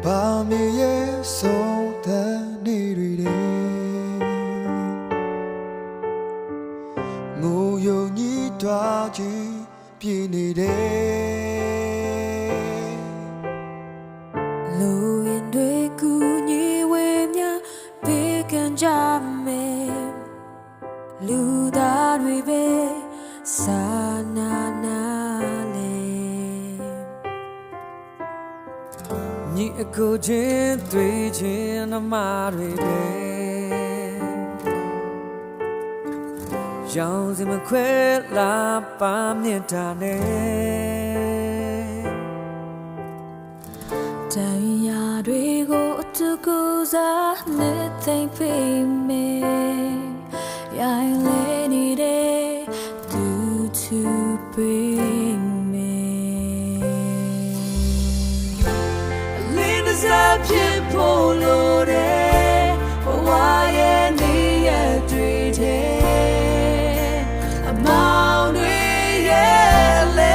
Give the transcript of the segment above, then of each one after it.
ဘာမြေရဲ့ဆုံးတဲ့နေတွေငိုယုံညီးတွားခြင်းပြည့်နေတယ်လူရင်တွေကူညီဝေမြပေးကမ်းကြမယ်လူသားတွေပဲစာနာနာလေညီအကိုချင်းတွေ့ချင်းအမတွေပဲရောင်စင်မခွဲလာပါမြတ်တာနဲ့တရားတွေကိုအတူကူစားနဲ့သိမ့်ဖိမေရိုင်းလေနေတဲ့သူသူပေးမေလင်းတဲ့စားဖြစ်ဖို့လိုတယ်ဘဝရဲ့နေရတွေ့တဲ့အမောင်တွေရဲ့လေ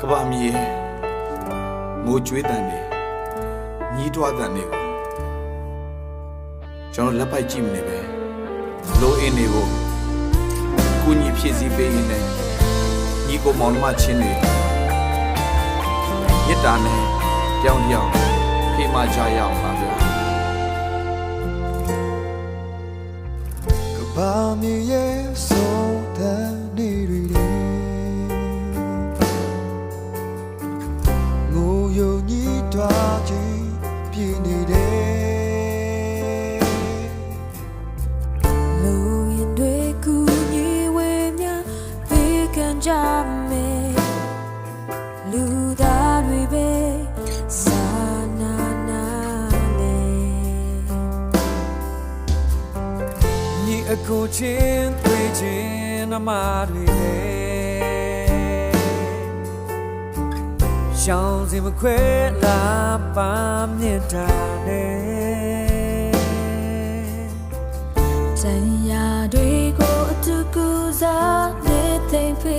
ကဘာမီငိုကြွေးတန်နေညီးတွားတန်နေကိုကျွန်တော်လက်ပိုက်ကြည့်မနေပဲလိုအင်းနေကိုကုညီဖြည့်စည်းပေးရင်းနဲ့ညီကိုမောင်နှမချင်းတွေမြစ်တာနဲ့ပြောင်းပြောင်းဖေးမကြရအောင်ပါဗျာကဘာမြေရဲ့ဆုံးတဲ့နေတွေယုံညီးတွားခြင်းပြည့်နေတယ်လူရင်တွေကူညီဝေမြပေးကမ်းကြမယ်လူသားတွေပဲစာနာနာလေညီအကိုချင်းတွေ့ချင်းအမတွေပဲရောင်စင်မခွဲလာပါမြတ်တာနဲ့တရားတွေကိုအတူကူစားနဲ့သိမ့်ဖိ